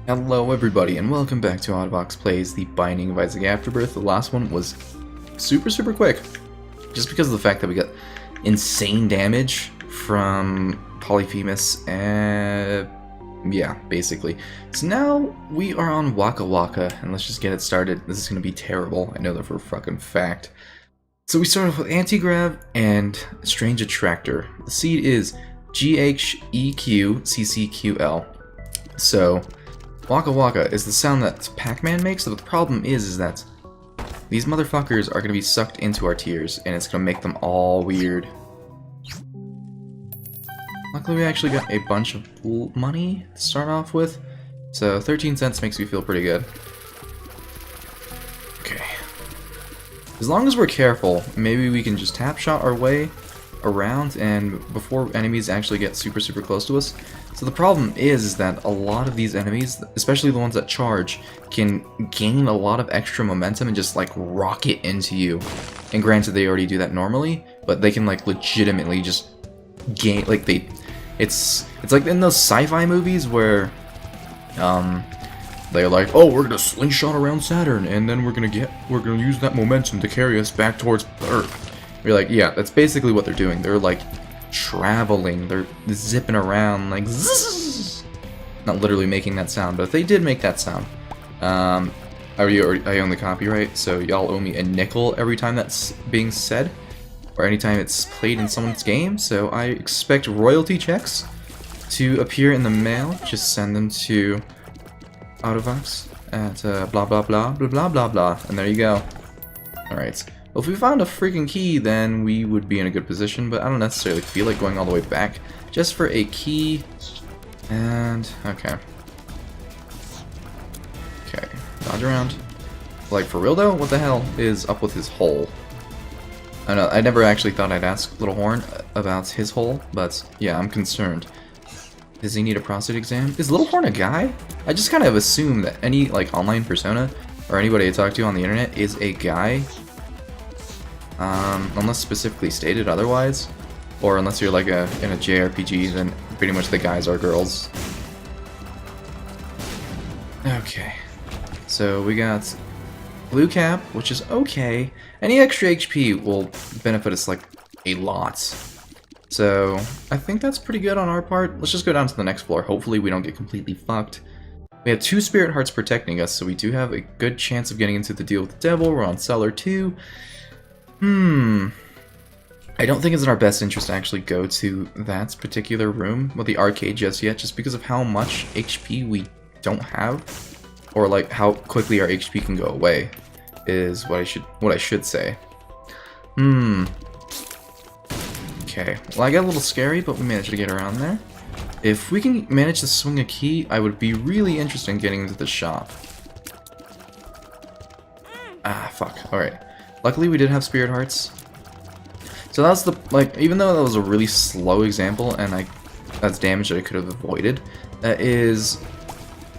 Hello everybody and welcome back to Oddbox Plays The Binding of Isaac Afterbirth. The last one was super quick, just because of the fact that we got insane damage from Polyphemus and yeah, basically. So now we are on Waka, and let's just get it started. This is going to be terrible, I know that for a fucking fact. So we start off with Anti-Grav and Strange Attractor. The seed is GHEQ CCQL. So Waka is the sound that Pac-Man makes, so the problem is that these motherfuckers are going to be sucked into our tears, and it's going to make them all weird. Luckily we actually got a bunch of money to start off with, so 13 cents makes me feel pretty good. Okay. As long as we're careful, maybe we can just tap shot our way around and before enemies actually get super close to us. So the problem is that a lot of these enemies, especially the ones that charge, can gain a lot of extra momentum and just like rocket into you. And granted they already do that normally, but they can like legitimately just gain, like it's like in those sci-fi movies where they're like, oh, we're gonna slingshot around Saturn and then we're gonna use that momentum to carry us back towards Earth. We're like, yeah, that's basically what they're doing. They're like traveling, they're zipping around like zzz. Not literally making that sound, but if they did make that sound, I own the copyright, so y'all owe me a nickel every time that's being said, or anytime it's played in someone's game, so I expect royalty checks to appear in the mail. Just send them to Autovox at blah, and there you go. Alright. Well, if we found a freaking key, then we would be in a good position, but I don't necessarily feel like going all the way back just for a key. And, okay. Okay, dodge around. Like, for real though, what the hell is up with his hole? I know, I never actually thought I'd ask Little Horn about his hole, but yeah, I'm concerned. Does he need a prostate exam? Is Little Horn a guy? I just kind of assume that any, like, online persona, or anybody I talk to on the internet is a guy. Unless specifically stated otherwise, or unless you're like in a JRPG, then pretty much the guys are girls. Okay, so we got blue cap, which is okay. Any extra HP will benefit us like a lot. So I think that's pretty good on our part. Let's just go down to the next floor. Hopefully we don't get completely fucked. We have 2 spirit hearts protecting us, so we do have a good chance of getting into the deal with the devil. We're on cellar 2. I don't think it's in our best interest to actually go to that particular room with the arcade just yet, just because of how much HP we don't have, or like how quickly our HP can go away, is what I should say. Okay, well I got a little scary, but we managed to get around there. If we can manage to swing a key, I would be really interested in getting into the shop. Ah, fuck. Alright. Luckily, we did have spirit hearts. So that's the, like, even though that was a really slow example, and that's damage that I could have avoided, that is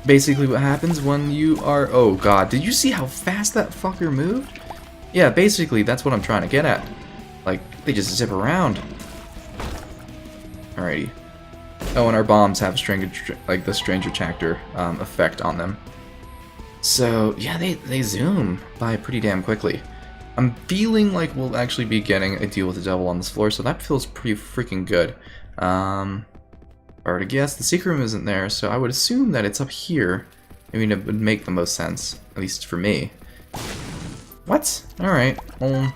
basically what happens when you are, oh god, did you see how fast that fucker moved? Yeah, basically, that's what I'm trying to get at. Like, they just zip around. Alrighty. Oh, and our bombs have like the Strange Attractor effect on them. So, yeah, they zoom by pretty damn quickly. I'm feeling like we'll actually be getting a deal with the devil on this floor, so that feels pretty freaking good. If I were to guess, the secret room isn't there, so I would assume that it's up here. I mean, it would make the most sense, at least for me. What? Alright, well,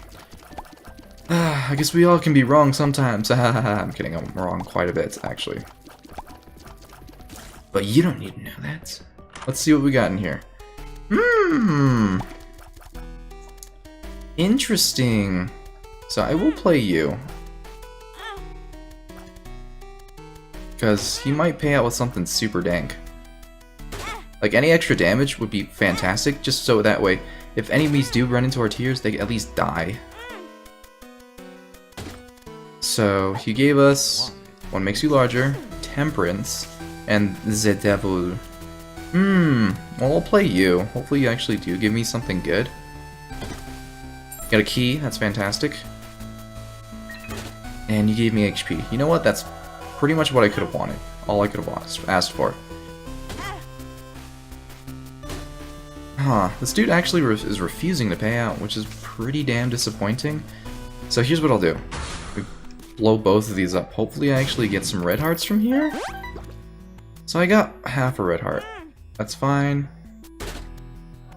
I guess we all can be wrong sometimes. I'm kidding, I'm wrong quite a bit, actually. But you don't need to know that. Let's see what we got in here. Interesting. So I will play you, because he might pay out with something super dank. Like, any extra damage would be fantastic, just so that way, if enemies do run into our tears, they at least die. So, he gave us One Makes You Larger, Temperance, and the Devil. Well, I'll play you. Hopefully you actually do give me something good. Got a key, that's fantastic. And you gave me HP. You know what, that's pretty much what I could have wanted. All I could have asked for. Huh, this dude actually is refusing to pay out, which is pretty damn disappointing. So here's what I'll do. We blow both of these up. Hopefully I actually get some red hearts from here. So I got half a red heart. That's fine.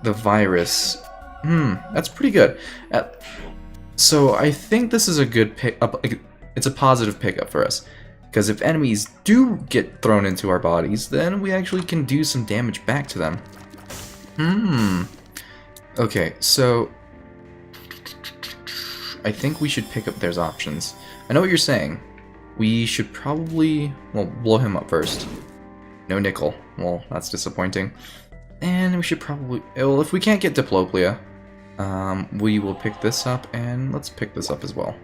The virus. That's pretty good. So I think this is a good pickup. It's a positive pickup for us. Because if enemies do get thrown into our bodies, then we actually can do some damage back to them. Okay, so I think we should pick up. There's options. I know what you're saying. We should probably, well, blow him up first. No nickel. Well, that's disappointing. And we should probably, well, if we can't get diplopia, we will pick this up, and let's pick this up as well.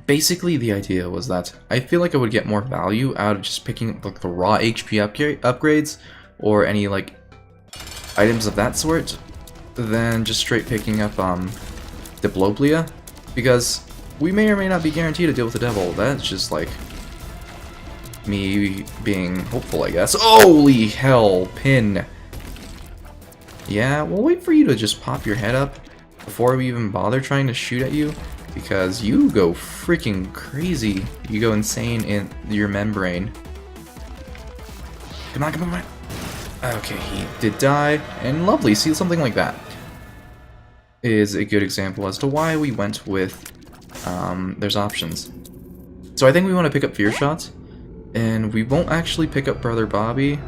Basically, the idea was that I feel like I would get more value out of just picking up like the raw HP upgrades or any like items of that sort than just straight picking up diplopia, because we may or may not be guaranteed to deal with the devil. That's just like me being hopeful, I guess. Holy hell, pin. Yeah, we'll wait for you to just pop your head up before we even bother trying to shoot at you, because you go freaking crazy. You go insane in your membrane. Come on, come on. Okay, he did die, and lovely. See, something like that is a good example as to why we went with, there's options. So I think we want to pick up Fear Shots, and we won't actually pick up Brother Bobby.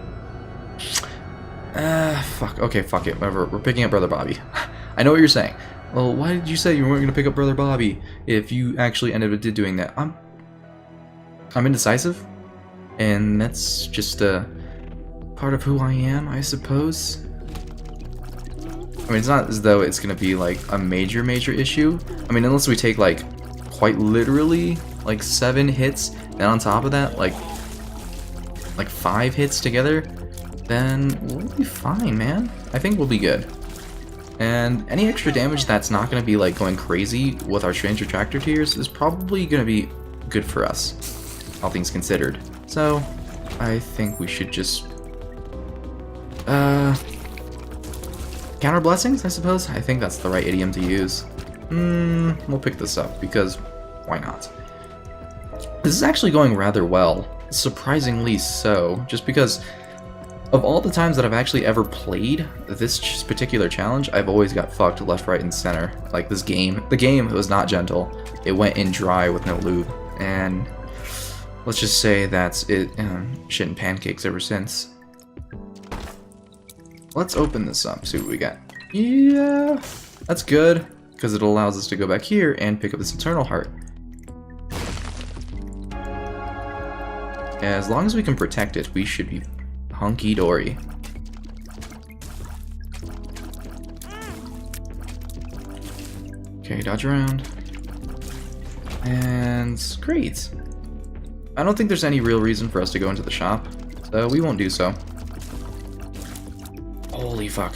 Fuck. Okay, fuck it. Whatever. We're picking up Brother Bobby. I know what you're saying. Well, why did you say you weren't going to pick up Brother Bobby if you actually ended up doing that? I'm indecisive, and that's just a part of who I am, I suppose. I mean, it's not as though it's going to be like a major issue. I mean, unless we take like quite literally like 7 hits, and on top of that like 5 hits together, then we'll be fine, man. I think we'll be good. And any extra damage that's not going to be like going crazy with our Strange Retractor tiers is probably going to be good for us, all things considered. So I think we should just counter blessings, I suppose. I think that's the right idiom to use. We'll pick this up because why not? This is actually going rather well, surprisingly so, just because of all the times that I've actually ever played this particular challenge, I've always got fucked left, right, and center. Like this game, the game was not gentle. It went in dry with no lube, and let's just say that's it. Shit and pancakes ever since. Let's open this up, see what we got. Yeah, that's good, because it allows us to go back here and pick up this Eternal Heart. As long as we can protect it, we should be hunky-dory. Okay, dodge around. And great. I don't think there's any real reason for us to go into the shop, so we won't do so. Holy fuck.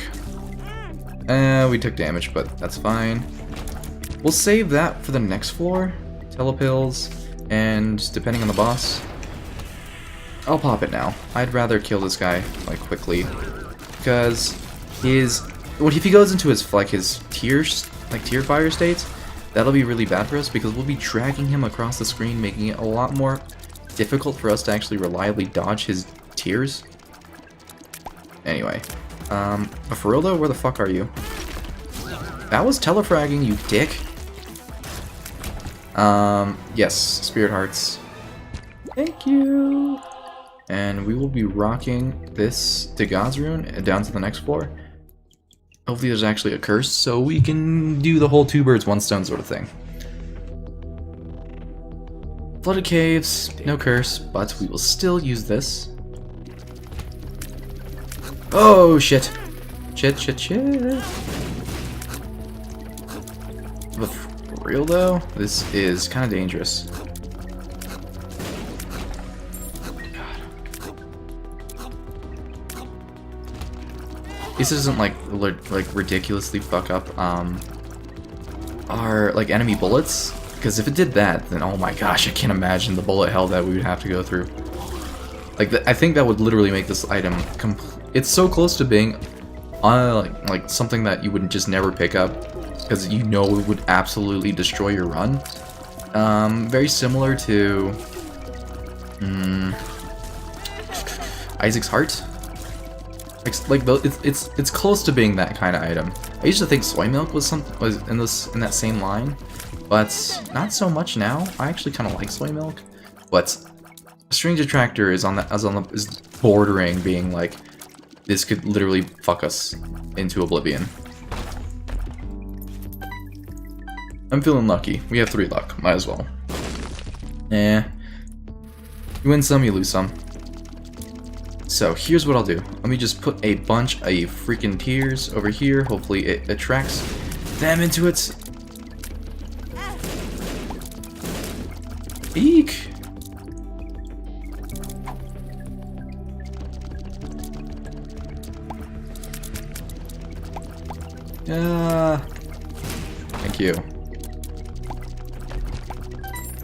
We took damage, but that's fine. We'll save that for the next floor. Telepills, and depending on the boss, I'll pop it now. I'd rather kill this guy, like, quickly, because if he goes into his tear fire states, that'll be really bad for us, because we'll be dragging him across the screen, making it a lot more difficult for us to actually reliably dodge his tears. Anyway, but for real though, where the fuck are you? That was telefragging, you dick. Yes, Spirit Hearts. Thank you. And we will be rocking this to God's Rune down to the next floor. Hopefully there's actually a curse, so we can do the whole 2 birds, 1 stone sort of thing. Flooded caves, no curse, but we will still use this. Oh shit! Shit. But for real though, this is kind of dangerous. This doesn't like ridiculously fuck up our like enemy bullets, because if it did that, then oh my gosh, I can't imagine the bullet hell that we would have to go through. Like, I think that would literally make this item it's so close to being like something that you would just never pick up because you know it would absolutely destroy your run. Very similar to Isaac's Heart. Like it's close to being that kind of item. I used to think soy milk was in that same line, but not so much now. I actually kind of like soy milk, but Strange Attractor is is bordering being like, this could literally fuck us into oblivion. I'm feeling lucky. We have 3 luck. Might as well. You win some, you lose some. So here's what I'll do. Let me just put a bunch of freaking tears over here. Hopefully it attracts them into it. Eek! Thank you.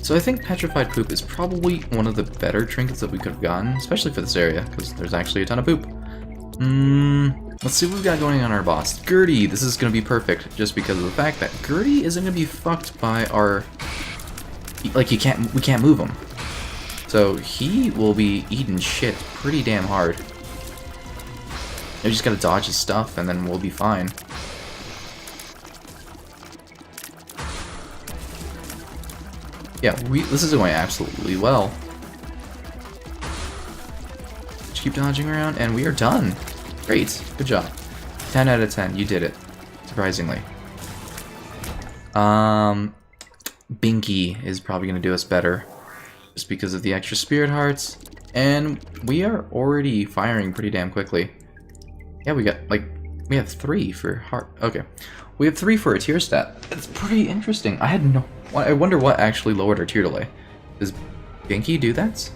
So I think Petrified Poop is probably one of the better trinkets that we could have gotten, especially for this area, because there's actually a ton of poop. Let's see what we've got going on our boss. Gertie, this is going to be perfect, just because of the fact that Gertie isn't going to be fucked by our... Like, we can't move him. So he will be eating shit pretty damn hard. We just gotta dodge his stuff, and then we'll be fine. Yeah, this is going absolutely well. Just keep dodging around, and we are done. Great, good job. 10 out of 10, you did it. Surprisingly. Binky is probably going to do us better. Just because of the extra spirit hearts. And we are already firing pretty damn quickly. Yeah, we have 3 for heart. Okay. We have 3 for a tier stat. That's pretty interesting. I wonder what actually lowered our tier delay. Does Binky do that?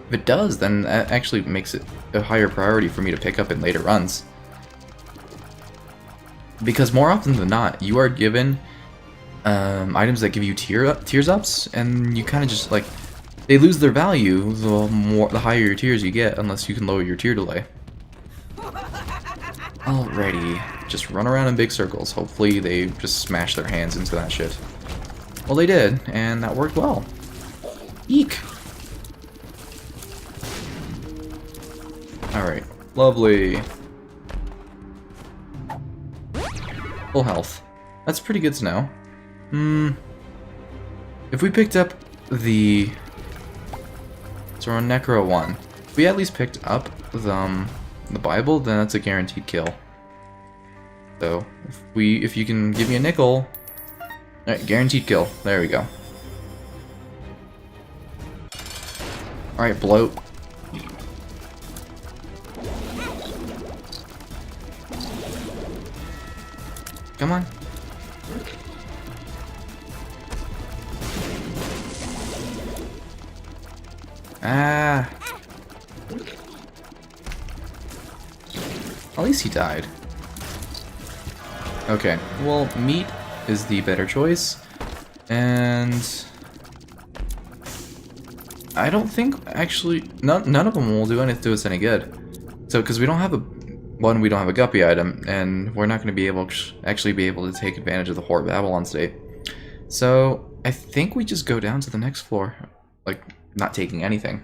If it does, then that actually makes it a higher priority for me to pick up in later runs. Because more often than not, you are given items that give you tiers ups, and you kind of just like, they lose their value the higher your tiers you get, unless you can lower your tier delay. Alrighty, just run around in big circles. Hopefully they just smash their hands into that shit. Well, they did, and that worked well. Eek! Alright, lovely. Full health. That's pretty good to know. If we picked up the... So we're on Necro 1. If we at least picked up the Bible, then that's a guaranteed kill. So, if you can give me a nickel... Alright, guaranteed kill. There we go. Alright, bloat. Come on. Ah. At least he died. Okay, well, meat is the better choice, and I don't think actually none of them will do us any good. So, because we don't have we don't have a guppy item, and we're not going to be able to take advantage of the Whore of Babylon state. So I think we just go down to the next floor, like not taking anything.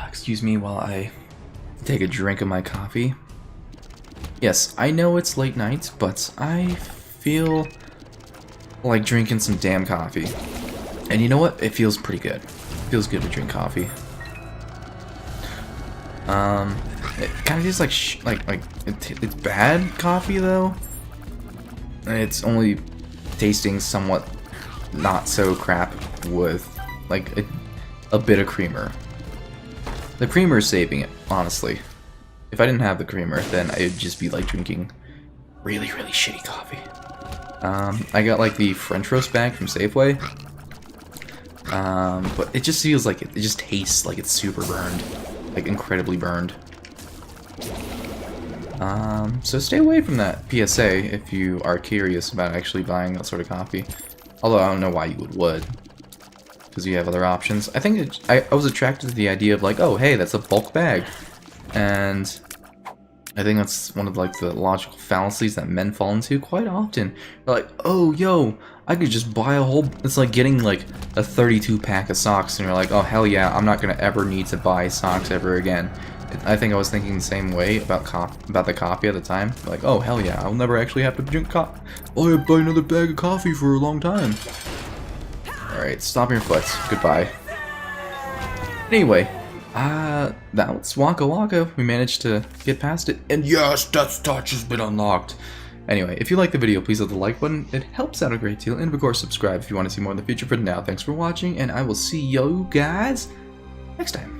Excuse me while I take a drink of my coffee. Yes, I know it's late night, but I feel like drinking some damn coffee. And you know what? It feels pretty good. It feels good to drink coffee. It kind of tastes like it's bad coffee though. And it's only tasting somewhat not so crap with like a bit of creamer. The creamer is saving it, honestly. If I didn't have the creamer, then it'd just be like drinking really, really shitty coffee. I got like the French roast bag from Safeway. But it just feels like it just tastes like it's super burned. Like incredibly burned. So stay away from that PSA if you are curious about actually buying that sort of coffee. Although I don't know why you would. Because you have other options. I think I was attracted to the idea of like, oh hey, that's a bulk bag. And I think that's one of like the logical fallacies that men fall into quite often. They're like, oh yo, I could just buy a whole... It's like getting like a 32 pack of socks and you're like, oh hell yeah, I'm not gonna ever need to buy socks ever again. I think I was thinking the same way about the coffee at the time. Like, oh hell yeah, I'll never actually have to drink coffee. Oh, I'll buy another bag of coffee for a long time. Alright, stop your foot. Goodbye. Anyway, that was Waka Waka. We managed to get past it. And yes, Death's Touch has been unlocked. Anyway, if you like the video, please hit the like button. It helps out a great deal. And of course, subscribe if you want to see more in the future. For now, thanks for watching, and I will see you guys next time.